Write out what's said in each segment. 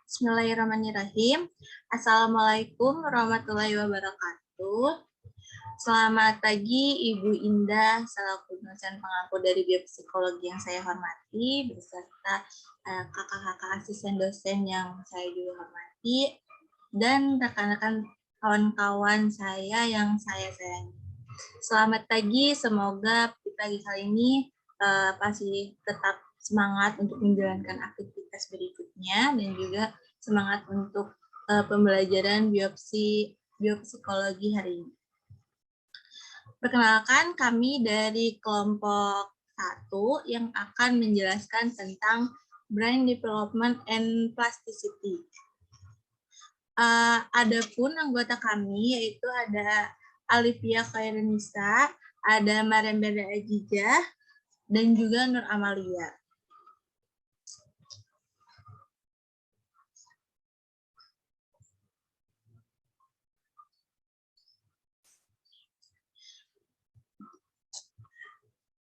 Bismillahirrahmanirrahim. Assalamualaikum warahmatullahi wabarakatuh. Selamat pagi Ibu Indah, selaku dosen pengampu dari biopsikologi yang saya hormati, beserta kakak-kakak asisten dosen yang saya juga hormati, dan rekan-rekan kawan-kawan saya yang saya sayangi. Selamat pagi, semoga pagi kali ini pasti tetap semangat untuk menjalankan aktivitas berikutnya dan juga semangat untuk pembelajaran biopsikologi hari ini. Perkenalkan, kami dari kelompok 1 yang akan menjelaskan tentang brain development and plasticity. Adapun anggota kami yaitu ada Alivia Khairanisa, ada Marembeda Ajijah, dan juga Nur Amalia.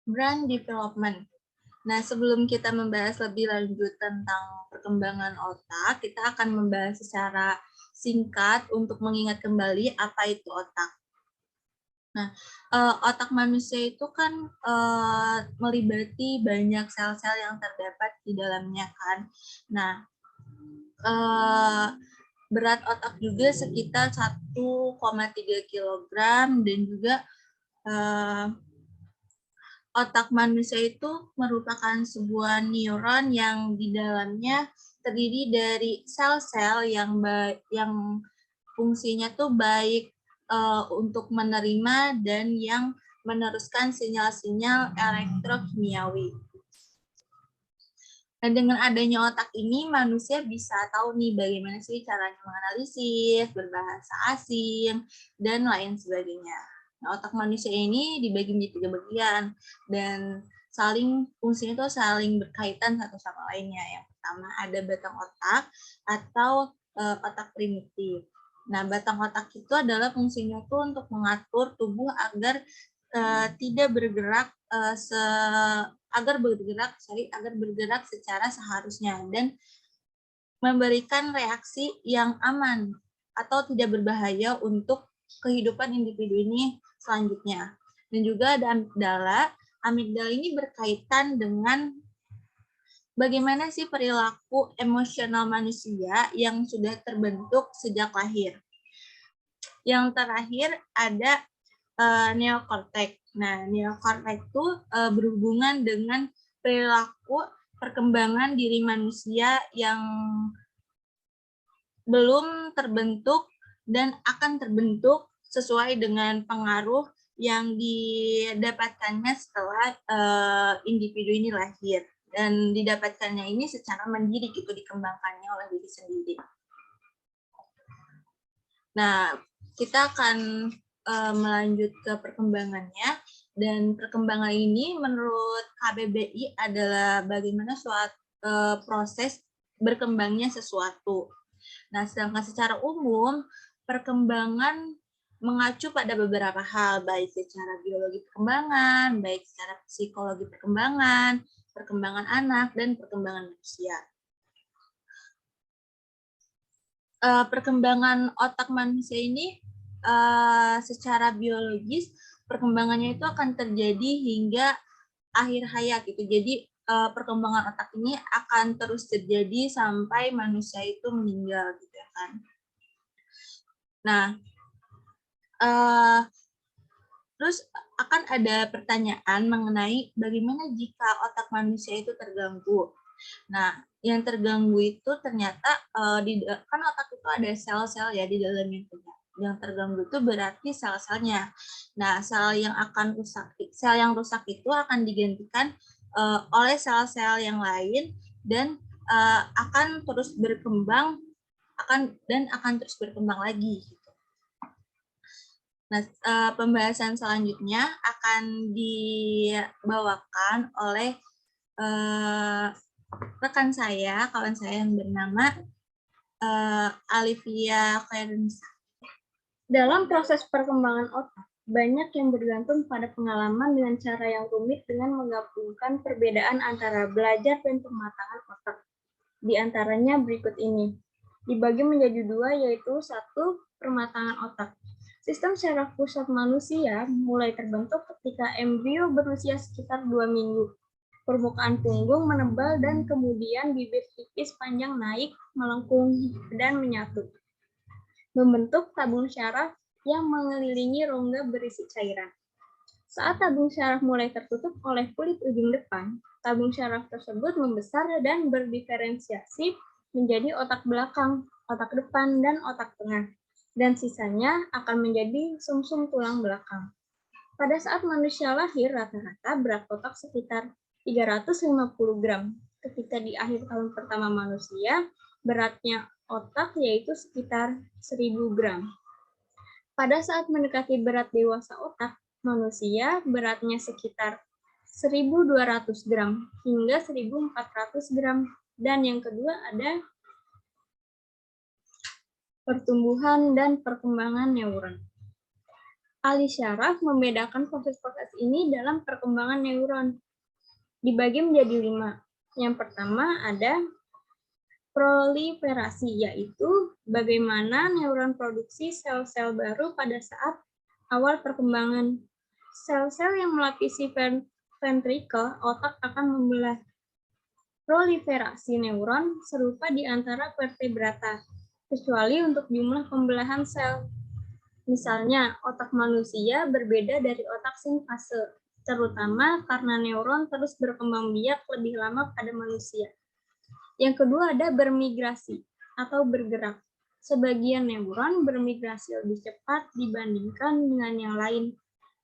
Brain development. Nah, sebelum kita membahas lebih lanjut tentang perkembangan otak, kita akan membahas secara singkat untuk mengingat kembali apa itu otak. Nah, otak manusia itu kan melibati banyak sel-sel yang terdapat di dalamnya kan. Nah, berat otak juga sekitar 1,3 kg dan juga otak manusia itu merupakan sebuah neuron yang di dalamnya terdiri dari sel-sel yang fungsinya tuh baik untuk menerima dan yang meneruskan sinyal-sinyal elektrokimiawi. Nah, dengan adanya otak ini, manusia bisa tahu nih bagaimana sih caranya menganalisis, berbahasa asing, dan lain sebagainya. Nah, otak manusia ini dibagi menjadi 3 bagian, dan fungsinya itu saling berkaitan satu sama lainnya. Yang pertama ada batang otak atau otak primitif. Nah, batang otak itu adalah fungsinya itu untuk mengatur tubuh agar tidak bergerak agar bergerak secara seharusnya dan memberikan reaksi yang aman atau tidak berbahaya untuk kehidupan individu ini selanjutnya. Dan juga ada amigdala. Amigdala ini berkaitan dengan bagaimana sih perilaku emosional manusia yang sudah terbentuk sejak lahir. Yang terakhir ada neokorteks. Nah, neokorteks itu berhubungan dengan perilaku perkembangan diri manusia yang belum terbentuk dan akan terbentuk sesuai dengan pengaruh yang didapatkannya setelah individu ini lahir. Dan didapatkannya ini secara mandiri, gitu, dikembangkannya oleh diri sendiri. Nah, kita akan melanjut ke perkembangannya, dan perkembangan ini menurut KBBI adalah bagaimana proses berkembangnya sesuatu. Nah, sedangkan secara umum perkembangan mengacu pada beberapa hal, baik secara biologi perkembangan, baik secara psikologi perkembangan, perkembangan anak, dan perkembangan manusia. Perkembangan otak manusia ini secara biologis perkembangannya itu akan terjadi hingga akhir hayat gitu. Jadi perkembangan otak ini akan terus terjadi sampai manusia itu meninggal gitu ya kan. Nah, terus akan ada pertanyaan mengenai bagaimana jika otak manusia itu terganggu. Nah, yang terganggu itu ternyata kan otak itu ada sel-sel ya di dalamnya. Yang terganggu itu berarti sel-selnya. Nah, sel yang rusak itu akan digantikan oleh sel-sel yang lain dan akan terus berkembang akan terus berkembang lagi. Nah, pembahasan selanjutnya akan dibawakan oleh rekan saya, kawan saya yang bernama Alivia Khairanisa. Dalam proses perkembangan otak, banyak yang bergantung pada pengalaman dengan cara yang rumit dengan menggabungkan perbedaan antara belajar dan pematangan otak. Di antaranya berikut ini. dibagi menjadi dua, yaitu satu, permatangan otak. Sistem syaraf pusat manusia mulai terbentuk ketika embrio berusia sekitar 2 minggu. Permukaan punggung menebal dan kemudian bibir tipis panjang naik, melengkung, dan menyatu. Membentuk tabung syaraf yang mengelilingi rongga berisi cairan. Saat tabung syaraf mulai tertutup oleh kulit ujung depan, tabung syaraf tersebut membesar dan berdiferensiasi menjadi otak belakang, otak depan, dan otak tengah. Dan sisanya akan menjadi sumsum tulang belakang. Pada saat manusia lahir, rata-rata berat otak sekitar 350 gram. Ketika di akhir tahun pertama manusia, beratnya otak yaitu sekitar 1000 gram. Pada saat mendekati berat dewasa otak, manusia beratnya sekitar 1200 gram hingga 1400 gram. Dan yang kedua ada pertumbuhan dan perkembangan neuron. Ahli syaraf membedakan proses-proses ini dalam perkembangan neuron. Dibagi menjadi 5. Yang pertama ada proliferasi, yaitu bagaimana neuron produksi sel-sel baru pada saat awal perkembangan. Sel-sel yang melapisi ventrikel otak akan membelah. Proliferasi neuron serupa di antara vertebrata, kecuali untuk jumlah pembelahan sel. Misalnya, otak manusia berbeda dari otak simfase, terutama karena neuron terus berkembang biak lebih lama pada manusia. Yang kedua ada bermigrasi atau bergerak. Sebagian neuron bermigrasi lebih cepat dibandingkan dengan yang lain,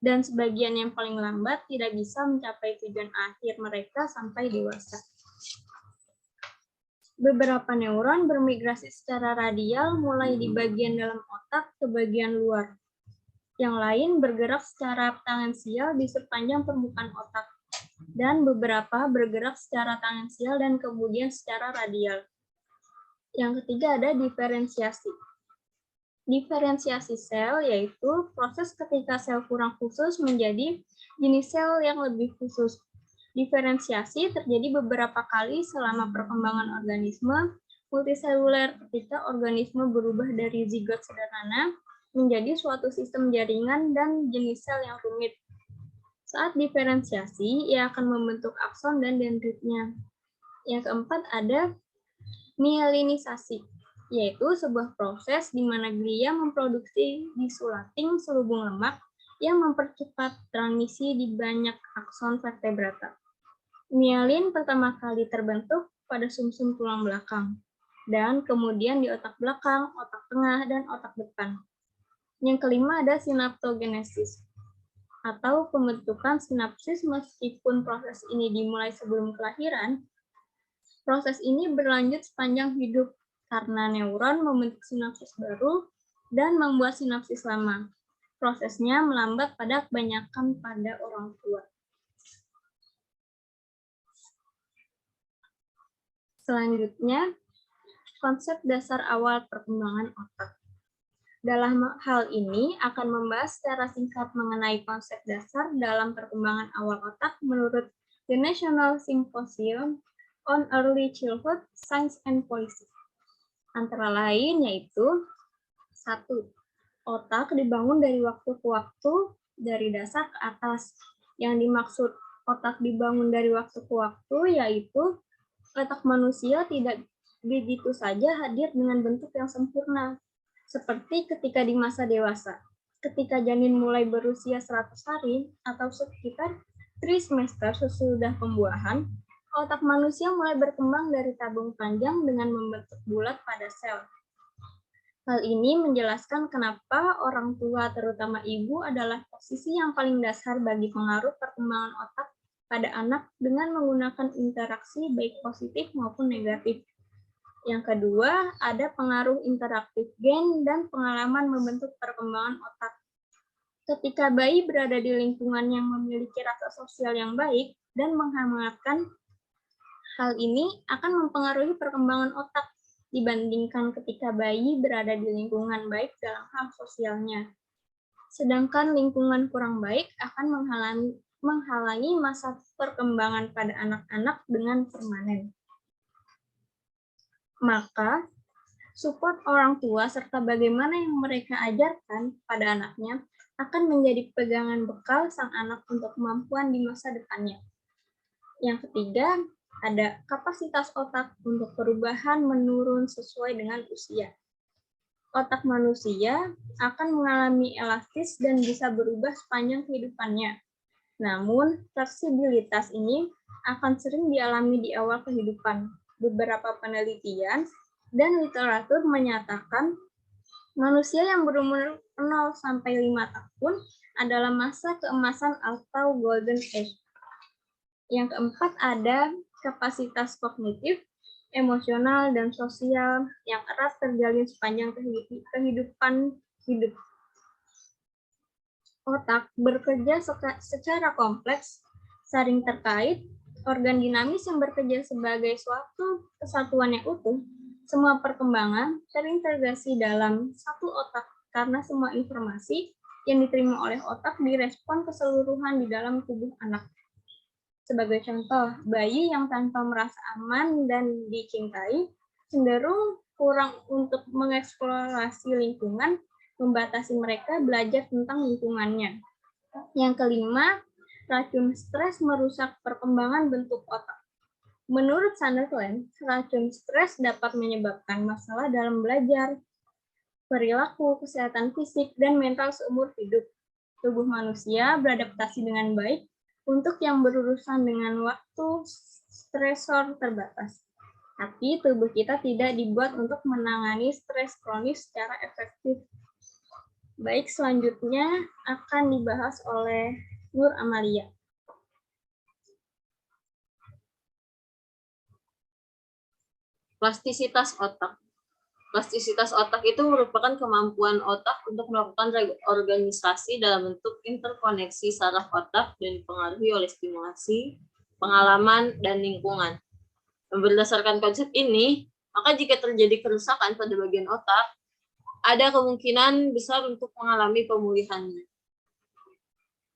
dan sebagian yang paling lambat tidak bisa mencapai tujuan akhir mereka sampai dewasa. Beberapa neuron bermigrasi secara radial mulai di bagian dalam otak ke bagian luar. Yang lain bergerak secara tangensial di sepanjang permukaan otak. Dan beberapa bergerak secara tangensial dan kemudian secara radial. Yang ketiga ada diferensiasi. Diferensiasi sel yaitu proses ketika sel kurang khusus menjadi jenis sel yang lebih khusus. Diferensiasi terjadi beberapa kali selama perkembangan organisme multiseluler ketika organisme berubah dari zigot sederhana menjadi suatu sistem jaringan dan jenis sel yang rumit. Saat diferensiasi, ia akan membentuk akson dan dendritnya. Yang keempat ada mielinisasi, yaitu sebuah proses di mana glia memproduksi disulating selubung lemak yang mempercepat transmisi di banyak akson vertebrata. Mielin pertama kali terbentuk pada sumsum tulang belakang, dan kemudian di otak belakang, otak tengah, dan otak depan. Yang kelima ada sinaptogenesis, atau pembentukan sinapsis. Meskipun proses ini dimulai sebelum kelahiran, proses ini berlanjut sepanjang hidup, karena neuron membentuk sinapsis baru dan membuat sinapsis lama. Prosesnya melambat pada kebanyakan pada orang tua. Selanjutnya, konsep dasar awal perkembangan otak. Dalam hal ini akan membahas secara singkat mengenai konsep dasar dalam perkembangan awal otak menurut The National Symposium on Early Childhood Science and Policy. Antara lain yaitu 1. Otak dibangun dari waktu ke waktu dari dasar ke atas. Yang dimaksud otak dibangun dari waktu ke waktu yaitu otak manusia tidak begitu saja hadir dengan bentuk yang sempurna, seperti ketika di masa dewasa. Ketika janin mulai berusia 100 hari atau sekitar 3 semester sesudah pembuahan, otak manusia mulai berkembang dari tabung panjang dengan membentuk bulat pada sel. Hal ini menjelaskan kenapa orang tua, terutama ibu, adalah posisi yang paling dasar bagi pengaruh perkembangan otak pada anak dengan menggunakan interaksi baik positif maupun negatif. Yang kedua, ada pengaruh interaktif gen dan pengalaman membentuk perkembangan otak. Ketika bayi berada di lingkungan yang memiliki rasa sosial yang baik dan menghangatkan, hal ini akan mempengaruhi perkembangan otak dibandingkan ketika bayi berada di lingkungan baik dalam hal sosialnya. Sedangkan lingkungan kurang baik akan menghalangi masa perkembangan pada anak-anak dengan permanen. Maka, Support orang tua serta bagaimana yang mereka ajarkan pada anaknya akan menjadi pegangan bekal sang anak untuk kemampuan di masa depannya. Yang ketiga, ada kapasitas otak untuk perubahan menurun sesuai dengan usia. Otak manusia akan mengalami elastis dan bisa berubah sepanjang kehidupannya. Namun, fleksibilitas ini akan sering dialami di awal kehidupan. Beberapa penelitian dan literatur menyatakan manusia yang berumur 0 sampai 5 tahun adalah masa keemasan atau golden age. Yang keempat ada kapasitas kognitif, emosional, dan sosial yang erat terjalin sepanjang kehidupan hidup. Otak bekerja secara kompleks, saling terkait, organ dinamis yang bekerja sebagai suatu kesatuan yang utuh. Semua perkembangan terintegrasi dalam satu otak karena semua informasi yang diterima oleh otak direspon keseluruhan di dalam tubuh anak. Sebagai contoh, bayi yang tanpa merasa aman dan dicintai cenderung kurang untuk mengeksplorasi lingkungan, membatasi mereka belajar tentang lingkungannya. Yang kelima, racun stres merusak perkembangan bentuk otak. Menurut Sunderland, racun stres dapat menyebabkan masalah dalam belajar, perilaku, kesehatan fisik, dan mental seumur hidup. Tubuh manusia beradaptasi dengan baik untuk yang berurusan dengan waktu stresor terbatas. Tapi tubuh kita tidak dibuat untuk menangani stres kronis secara efektif. Baik, selanjutnya akan dibahas oleh Nur Amalia. Plastisitas otak. Plastisitas otak itu merupakan kemampuan otak untuk melakukan organisasi dalam bentuk interkoneksi saraf otak dan dipengaruhi oleh stimulasi, pengalaman, dan lingkungan. Berdasarkan konsep ini, maka jika terjadi kerusakan pada bagian otak, ada kemungkinan besar untuk mengalami pemulihannya.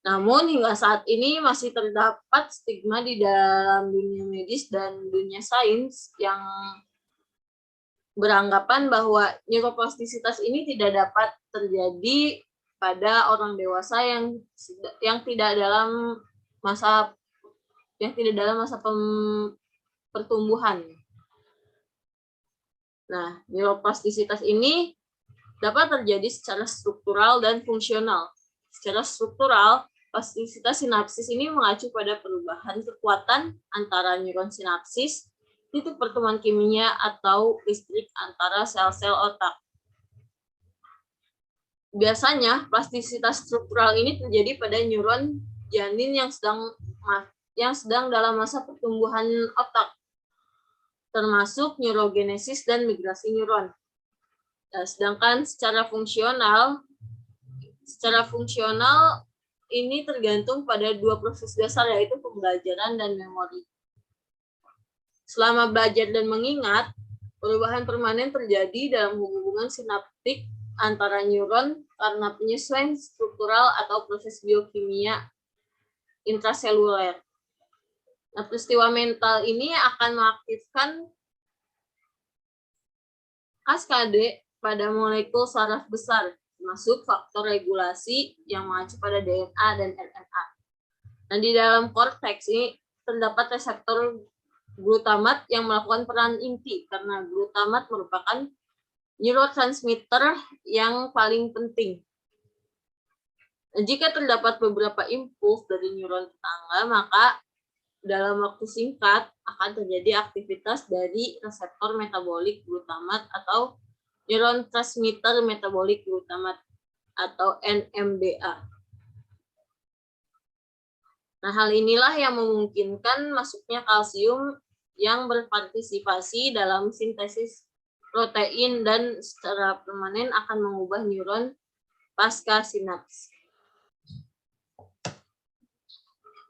Namun hingga saat ini masih terdapat stigma di dalam dunia medis dan dunia sains yang beranggapan bahwa neuroplastisitas ini tidak dapat terjadi pada orang dewasa yang tidak dalam masa pertumbuhan. Nah, neuroplastisitas ini dapat terjadi secara struktural dan fungsional. Secara struktural, plastisitas sinapsis ini mengacu pada perubahan kekuatan antara neuron sinapsis, titik pertemuan kimia atau listrik antara sel-sel otak. Biasanya, plastisitas struktural ini terjadi pada neuron janin yang sedang dalam masa pertumbuhan otak, termasuk neurogenesis dan migrasi neuron. Sedangkan secara fungsional ini tergantung pada dua proses dasar, yaitu pembelajaran dan memori. Selama belajar dan mengingat, perubahan permanen terjadi dalam hubungan sinaptik antara neuron karena penyesuaian struktural atau proses biokimia intraseluler. Nah, peristiwa mental ini akan mengaktifkan kaskade pada molekul saraf besar, termasuk faktor regulasi yang mengacu pada DNA dan RNA. Nah, di dalam korteks ini terdapat reseptor glutamat yang melakukan peran inti, karena glutamat merupakan neurotransmitter yang paling penting. Nah, jika terdapat beberapa impuls dari neuron tetangga, maka dalam waktu singkat akan terjadi aktivitas dari reseptor metabolik glutamat atau neuron transmitter metabolik glutamat atau NMDA. Nah, hal inilah yang memungkinkan masuknya kalsium yang berpartisipasi dalam sintesis protein dan secara permanen akan mengubah neuron pasca sinaps.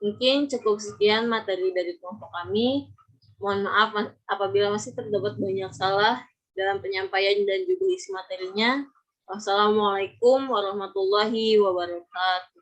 Mungkin cukup sekian materi dari kelompok kami. Mohon maaf apabila masih terdapat banyak salah dalam penyampaian dan juga isi materinya. Wassalamualaikum warahmatullahi wabarakatuh.